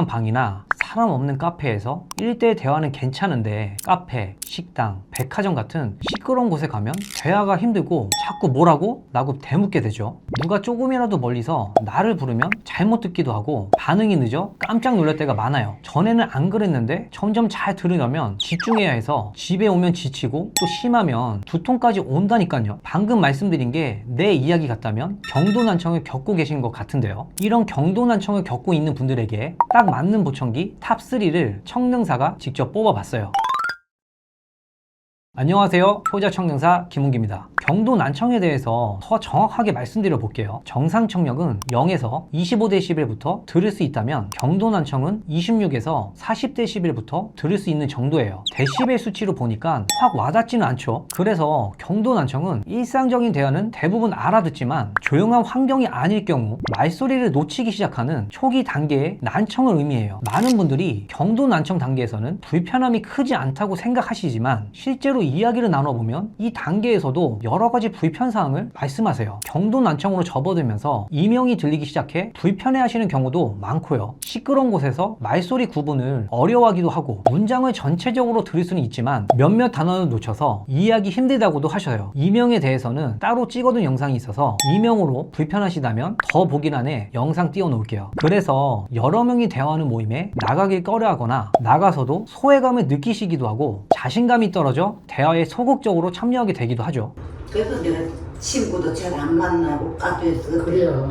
방이나 사람 없는 카페에서 1대1 대화는 괜찮은데 카페, 식당, 백화점 같은 시끄러운 곳에 가면 대화가 힘들고 자꾸 뭐라고? 라고 대묻게 되죠. 누가 조금이라도 멀리서 나를 부르면 잘못 듣기도 하고 반응이 늦어 깜짝 놀랄 때가 많아요. 전에는 안 그랬는데 점점 잘 들으려면 집중해야 해서 집에 오면 지치고 또 심하면 두통까지 온다니까요. 방금 말씀드린 게 내 이야기 같다면 경도난청을 겪고 계신 것 같은데요. 이런 경도난청을 겪고 있는 분들에게 딱 맞는 보청기 탑3를 청능사가 직접 뽑아봤어요. 안녕하세요. 효자청능사 김은기입니다. 경도난청에 대해서 더 정확하게 말씀드려 볼게요. 정상 청력은 0에서 25dB부터 들을 수 있다면 경도난청은 26에서 40dB부터 들을 수 있는 정도예요. 데시벨 수치로 보니까 확 와닿지는 않죠. 그래서 경도난청은 일상적인 대화는 대부분 알아듣지만 조용한 환경이 아닐 경우 말소리를 놓치기 시작하는 초기 단계의 난청을 의미해요. 많은 분들이 경도난청 단계에서는 불편함이 크지 않다고 생각하시지만 실제로 이야기를 나눠보면 이 단계에서도 여러 가지 불편사항을 말씀하세요. 경도난청으로 접어들면서 이명이 들리기 시작해 불편해하시는 경우도 많고요. 시끄러운 곳에서 말소리 구분을 어려워하기도 하고 문장을 전체적으로 들을 수는 있지만 몇몇 단어를 놓쳐서 이해하기 힘들다고도 하셔요. 이명에 대해서는 따로 찍어둔 영상이 있어서 이명으로 불편하시다면 더보기란에 영상 띄워놓을게요. 그래서 여러 명이 대화하는 모임에 나가길 꺼려하거나 나가서도 소외감을 느끼시기도 하고 자신감이 떨어져 대화에 소극적으로 참여하게 되기도 하죠. 그래서 내가 친구도 잘 안 만나고 카페에서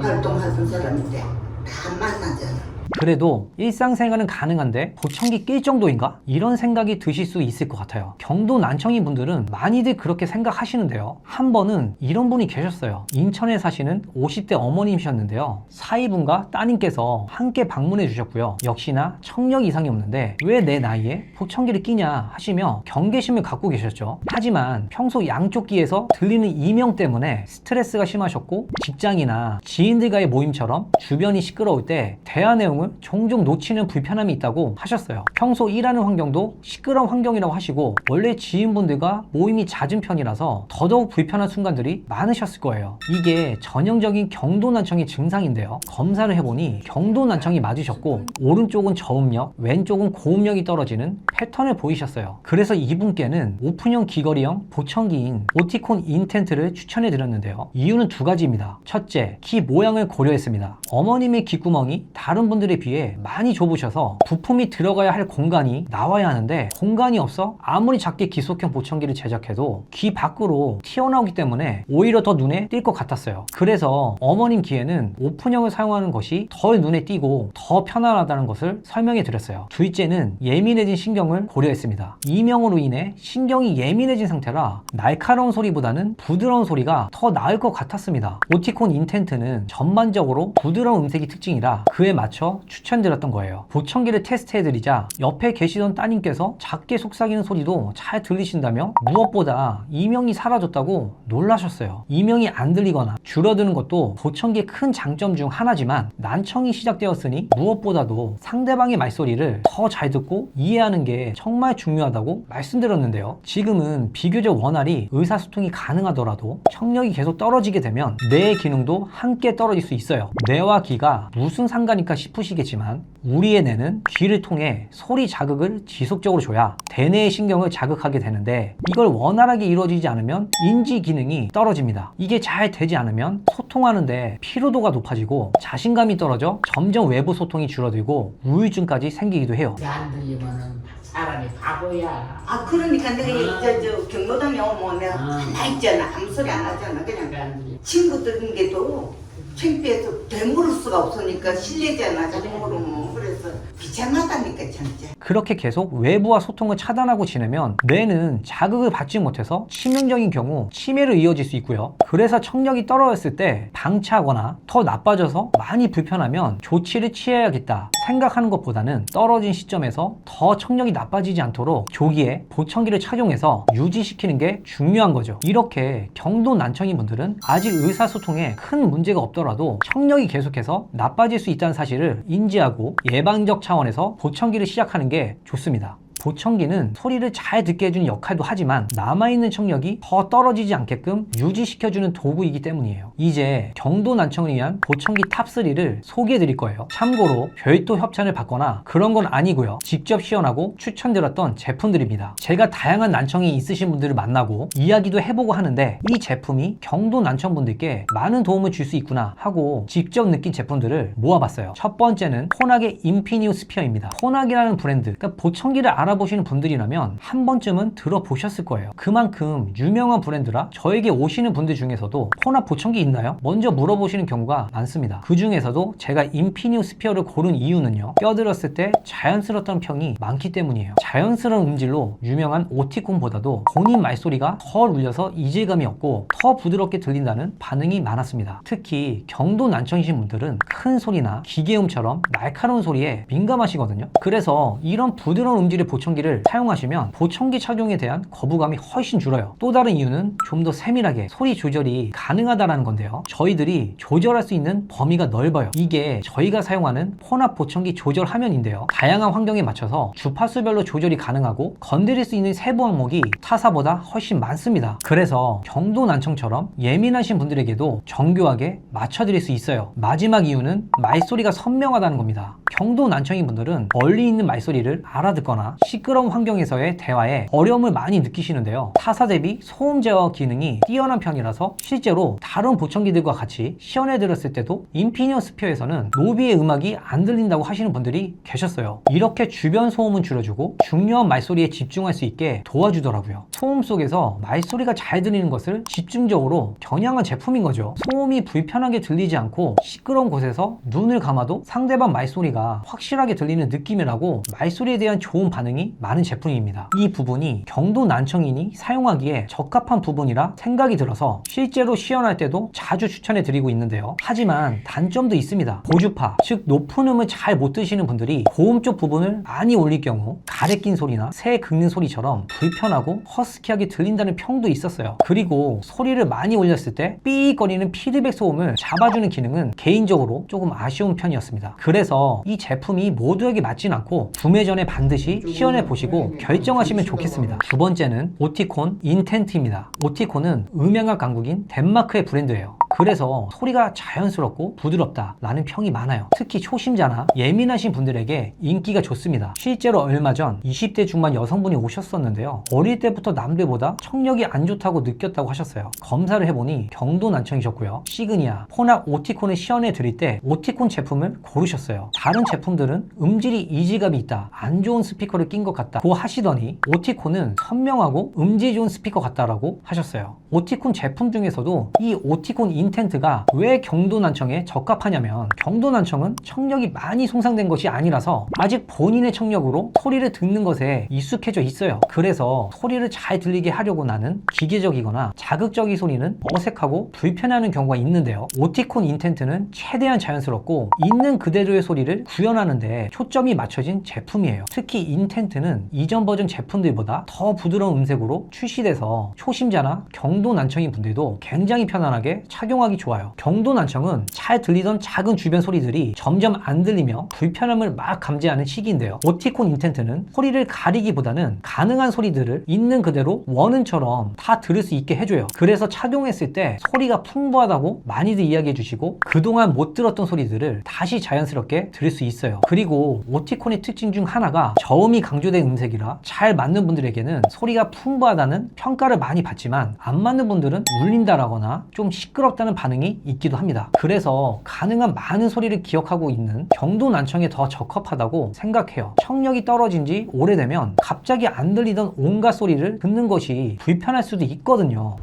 활동하던 사람인데 다 안 만나잖아. 그래도 일상생활은 가능한데 보청기 낄 정도인가? 이런 생각이 드실 수 있을 것 같아요. 경도난청인 분들은 많이들 그렇게 생각하시는데요. 한 번은 이런 분이 계셨어요. 인천에 사시는 50대 어머님이셨는데요. 사위분과 따님께서 함께 방문해 주셨고요. 역시나 청력 이상이 없는데 왜 내 나이에 보청기를 끼냐 하시며 경계심을 갖고 계셨죠. 하지만 평소 양쪽 귀에서 들리는 이명 때문에 스트레스가 심하셨고 직장이나 지인들과의 모임처럼 주변이 시끄러울 때 대화 내용을 종종 놓치는 불편함이 있다고 하셨어요. 평소 일하는 환경도 시끄러운 환경이라고 하시고 원래 지인분들과 모임이 잦은 편이라서 더더욱 불편한 순간들이 많으셨을 거예요. 이게 전형적인 경도난청의 증상인데요. 검사를 해보니 경도난청이 맞으셨고 오른쪽은 저음력, 왼쪽은 고음력이 떨어지는 패턴을 보이셨어요. 그래서 이분께는 오픈형 귀걸이형 보청기인 오티콘 인텐트를 추천해 드렸는데요. 이유는 두 가지입니다. 첫째, 귀 모양을 고려했습니다. 어머님의 귓구멍이 다른 분들에 비해 많이 좁으셔서 부품이 들어가야 할 공간이 나와야 하는데 공간이 없어 아무리 작게 기속형 보청기를 제작해도 귀 밖으로 튀어나오기 때문에 오히려 더 눈에 띌 것 같았어요. 그래서 어머님 귀에는 오픈형을 사용하는 것이 덜 눈에 띄고 더 편안하다는 것을 설명해 드렸어요. 둘째는 예민해진 신경을 고려했습니다. 이명으로 인해 신경이 예민해진 상태라 날카로운 소리보다는 부드러운 소리가 더 나을 것 같았습니다. 오티콘 인텐트는 전반적으로 부드러운 음색이 특징이라 그에 맞춰 추천드렸던 거예요. 보청기를 테스트해드리자 옆에 계시던 따님께서 작게 속삭이는 소리도 잘 들리신다며 무엇보다 이명이 사라졌다고 놀라셨어요. 이명이 안 들리거나 줄어드는 것도 보청기의 큰 장점 중 하나지만 난청이 시작되었으니 무엇보다도 상대방의 말소리를 더 잘 듣고 이해하는 게 정말 중요하다고 말씀드렸는데요. 지금은 비교적 원활히 의사소통이 가능하더라도 청력이 계속 떨어지게 되면 뇌의 기능도 함께 떨어질 수 있어요. 뇌와 귀가 무슨 상관일까 싶으시겠지만 우리의 뇌는 귀를 통해 소리 자극을 지속적으로 줘야 대뇌의 신경을 자극하게 되는데 이걸 원활하게 이루어지지 않으면 인지 기능이 떨어집니다. 이게 잘 되지 않으면 소통하는데 피로도가 높아지고 자신감이 떨어져 점점 외부 소통이 줄어들고 우울증까지 생기기도 해요. 안 들리면은 사람이 바보야. 아 그러니까 내가 저 경로당에 오면 내가 가만히 있잖아. 아무 소리 안 하잖아. 그냥 친구들인게도 창피해서 되물을 수가 없으니까 실례잖아. 되물으면 그래서 귀찮하다니까 진짜. 그렇게 계속 외부와 소통을 차단하고 지내면 뇌는 자극을 받지 못해서 치명적인 경우 치매로 이어질 수 있고요. 그래서 청력이 떨어졌을 때 방치하거나 더 나빠져서 많이 불편하면 조치를 취해야겠다 생각하는 것보다는 떨어진 시점에서 더 청력이 나빠지지 않도록 조기에 보청기를 착용해서 유지시키는 게 중요한 거죠. 이렇게 경도난청인 분들은 아직 의사소통에 큰 문제가 없더라도 청력이 계속해서 나빠질 수 있다는 사실을 인지하고 예방적 차원에서 보청기를 시작하는 게 좋습니다. 보청기는 소리를 잘 듣게 해주는 역할도 하지만 남아있는 청력이 더 떨어지지 않게끔 유지시켜주는 도구이기 때문이에요. 이제 경도 난청을 위한 보청기 탑3를 소개해 드릴 거예요. 참고로 별도 협찬을 받거나 그런 건 아니고요. 직접 시연하고 추천드렸던 제품들입니다. 제가 다양한 난청이 있으신 분들을 만나고 이야기도 해보고 하는데 이 제품이 경도 난청분들께 많은 도움을 줄 수 있구나 하고 직접 느낀 제품들을 모아봤어요. 첫 번째는 포낙의 인피니오 스피어입니다. 포낙이라는 브랜드, 그러니까 보청기를 알아보시는 분들이라면 한 번쯤은 들어보셨을 거예요. 그만큼 유명한 브랜드라 저에게 오시는 분들 중에서도 포낙 보청기 있나요? 먼저 물어보시는 경우가 많습니다. 그 중에서도 제가 인피니오 스피어를 고른 이유는요, 껴들었을 때 자연스러웠던 평이 많기 때문이에요. 자연스러운 음질로 유명한 오티콘보다도 본인 말소리가 더 울려서 이질감이 없고 더 부드럽게 들린다는 반응이 많았습니다. 특히 경도 난청이신 분들은 큰 소리나 기계음처럼 날카로운 소리에 민감하시거든요. 그래서 이런 부드러운 음질의 보청기를 사용하시면 보청기 착용에 대한 거부감이 훨씬 줄어요. 또 다른 이유는 좀 더 세밀하게 소리 조절이 가능하다는 건데요. 저희들이 조절할 수 있는 범위가 넓어요. 이게 저희가 사용하는 포낙 보청기 조절 화면인데요. 다양한 환경에 맞춰서 주파수별로 조절이 가능하고 건드릴 수 있는 세부 항목이 타사보다 훨씬 많습니다. 그래서 경도 난청처럼 예민하신 분들에게도 정교하게 맞춰드릴 수 있어요. 마지막 이유는 말소리가 선명하다는 겁니다. 경도 난청인 분들은 멀리 있는 말소리를 알아듣거나 시끄러운 환경에서의 대화에 어려움을 많이 느끼시는데요. 타사 대비 소음 제어 기능이 뛰어난 편이라서 실제로 다른 보청기들과 같이 시연해 들었을 때도 인피니오 스피어에서는 노비의 음악이 안 들린다고 하시는 분들이 계셨어요. 이렇게 주변 소음은 줄여주고 중요한 말소리에 집중할 수 있게 도와주더라고요. 소음 속에서 말소리가 잘 들리는 것을 집중적으로 겨냥한 제품인 거죠. 소음이 불편하게 들리지 않고 시끄러운 곳에서 눈을 감아도 상대방 말소리가 확실하게 들리는 느낌이라고 말소리에 대한 좋은 반응이 많은 제품입니다. 이 부분이 경도 난청인이 사용하기에 적합한 부분이라 생각이 들어서 실제로 시연할 때도 자주 추천해 드리고 있는데요. 하지만 단점도 있습니다. 고주파, 즉 높은 음을 잘 못 드시는 분들이 고음 쪽 부분을 많이 올릴 경우 가래 낀 소리나 새 긁는 소리처럼 불편하고 허스키하게 들린다는 평도 있었어요. 그리고 소리를 많이 올렸을 때 삐익거리는 피드백 소음을 잡아주는 기능은 개인적으로 조금 아쉬운 편이었습니다. 그래서 이 제품이 모두에게 맞진 않고 구매 전에 반드시 시연해 보시고 결정하시면 좋겠습니다. 두 번째는 오티콘 인텐트입니다. 오티콘은 음향학 강국인 덴마크의 브랜드예요. 그래서 소리가 자연스럽고 부드럽다 라는 평이 많아요. 특히 초심자나 예민하신 분들에게 인기가 좋습니다. 실제로 얼마 전 20대 중반 여성분이 오셨었는데요. 어릴 때부터 남들보다 청력이 안 좋다고 느꼈다고 하셨어요. 검사를 해보니 경도 난청이셨고요. 시그니아, 포낙 오티콘을 시연해 드릴 때 오티콘 제품을 고르셨어요. 다른 제품들은 음질이 이질감이 있다, 안 좋은 스피커를 낀 것 같다고 하시더니 오티콘은 선명하고 음질 좋은 스피커 같다라고 하셨어요. 오티콘 제품 중에서도 이 오티콘 인텐트가 왜 경도 난청에 적합하냐면 경도 난청은 청력이 많이 손상된 것이 아니라서 아직 본인의 청력으로 소리를 듣는 것에 익숙해져 있어요. 그래서 소리를 잘 들리게 하려고 나는 기계적이거나 자극적인 소리는 어색하고 불편해하는 경우가 있는데요. 오티콘 인텐트는 최대한 자연스럽고 있는 그대로의 소리를 구현하는데 초점이 맞춰진 제품이에요. 특히 인텐트는 이전 버전 제품들보다 더 부드러운 음색으로 출시돼서 초심자나 경도 난청인 분들도 굉장히 편안하게 착용하기 좋아요. 경도 난청은 잘 들리던 작은 주변 소리들이 점점 안 들리며 불편함을 막 감지하는 시기인데요. 오티콘 인텐트는 소리를 가리기보다는 가능한 소리들을 있는 그대로 원음처럼 다 들을 수 있게 해줘요. 그래서 착용했을 때 소리가 풍부하다고 많이들 이야기해 주시고 그동안 못 들었던 소리들을 다시 자연스럽게 들을 수 있어요. 그리고 오티콘의 특징 중 하나가 저음이 강조된 음색이라 잘 맞는 분들에게는 소리가 풍부하다는 평가를 많이 받지만 안 맞는 분들은 울린다라거나 좀 시끄럽다는 반응이 있기도 합니다. 그래서 가능한 많은 소리를 기억하고 있는 경도 난청에 더 적합하다고 생각해요. 청력이 떨어진 지 오래되면 갑자기 안 들리던 온갖 소리를 듣는 것이 불편할 수도 있거든요.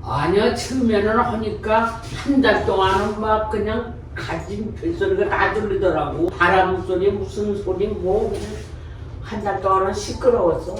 아니야, 처음에는 하니까 한 달 동안은 막 그냥 가진 뱃소리가 다 들리더라고. 바람 소리 무슨 소리 뭐 한 달 동안은 시끄러웠어.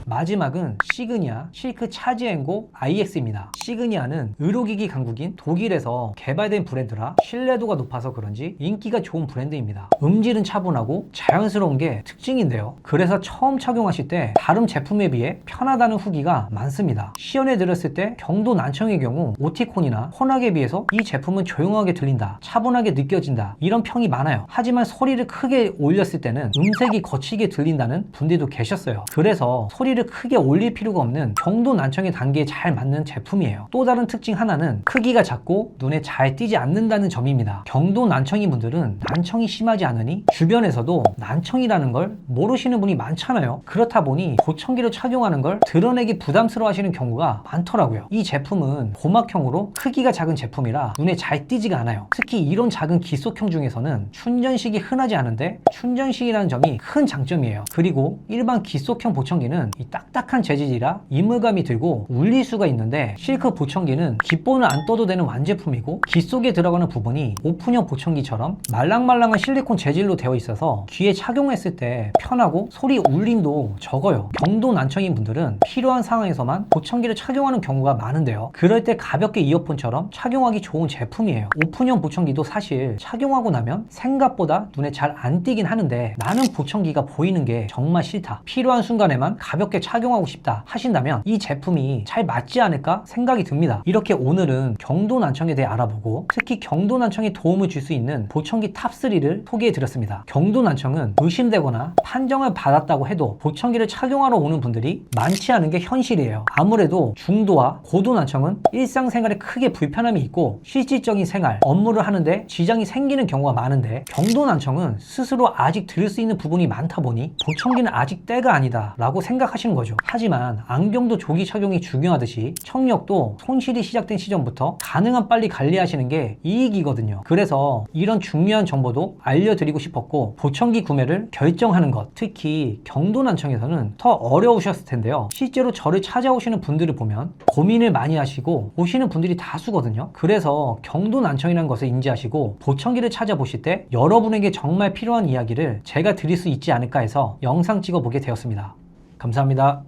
마지막은 시그니아 실크 차지앤고 IX입니다. 시그니아는 의료기기 강국인 독일에서 개발된 브랜드라 신뢰도가 높아서 그런지 인기가 좋은 브랜드입니다. 음질은 차분하고 자연스러운 게 특징인데요. 그래서 처음 착용하실 때 다른 제품에 비해 편하다는 후기가 많습니다. 시연해 드렸을 때 경도 난청의 경우 오티콘이나 혼학에 비해서 이 제품은 조용하게 들린다, 차분하게 느껴진다, 이런 평이 많아요. 하지만 소리를 크게 올렸을 때는 음색이 거치게 들린다는 분들도 계셨어요. 그래서 소리를 크게 올릴 필요가 없는 경도 난청의 단계에 잘 맞는 제품이에요. 또 다른 특징 하나는 크기가 작고 눈에 잘 띄지 않는다는 점입니다. 경도 난청인 분들은 난청이 심하지 않으니 주변에서도 난청이라는 걸 모르시는 분이 많잖아요. 그렇다 보니 보청기를 착용하는 걸 드러내기 부담스러워 하시는 경우가 많더라고요. 이 제품은 고막형으로 크기가 작은 제품이라 눈에 잘 띄지가 않아요. 특히 이런 작은 기속형 중에서는 충전식이 흔하지 않은데 충전식이라는 점이 큰 장점이에요. 그리고 일반 기속형 보청기는 이 딱딱한 재질이라 이물감이 들고 울릴 수가 있는데 실크 보청기는 귓볼을 안 떠도 되는 완제품이고 귀 속에 들어가는 부분이 오픈형 보청기처럼 말랑말랑한 실리콘 재질로 되어 있어서 귀에 착용했을 때 편하고 소리 울림도 적어요. 경도 난청인 분들은 필요한 상황에서만 보청기를 착용하는 경우가 많은데요. 그럴 때 가볍게 이어폰처럼 착용하기 좋은 제품이에요. 오픈형 보청기도 사실 착용하고 나면 생각보다 눈에 잘 안 띄긴 하는데 나는 보청기가 보이는 게 정말 싫다, 필요한 순간에만 가볍게 착용하고 싶다 하신다면 이 제품이 잘 맞지 않을까 생각이 듭니다. 이렇게 오늘은 경도 난청에 대해 알아보고 특히 경도 난청에 도움을 줄 수 있는 보청기 탑3를 소개해 드렸습니다. 경도 난청은 의심되거나 판정을 받았다고 해도 보청기를 착용하러 오는 분들이 많지 않은 게 현실이에요. 아무래도 중도와 고도 난청은 일상생활에 크게 불편함이 있고 실질적인 생활, 업무를 하는데 지장이 생기는 경우가 많은데 경도 난청은 스스로 아직 들을 수 있는 부분이 많다 보니 보청기는 아직 때가 아니다 라고 생각하시는 거죠. 하지만 안경도 조기 착용이 중요하듯이 청력도 손실이 시작된 시점부터 가능한 빨리 관리하시는 게 이익이거든요. 그래서 이런 중요한 정보도 알려드리고 싶었고 보청기 구매를 결정하는 것, 특히 경도 난청에서는 더 어려우셨을 텐데요. 실제로 저를 찾아오시는 분들을 보면 고민을 많이 하시고 오시는 분들이 다수거든요. 그래서 경도 난청이라는 것을 인지하시고 보청기를 찾아보실 때 여러분에게 정말 필요한 이야기를 제가 드릴 수 있지 않을까 해서 영상 찍어보게 되었습니다. 감사합니다.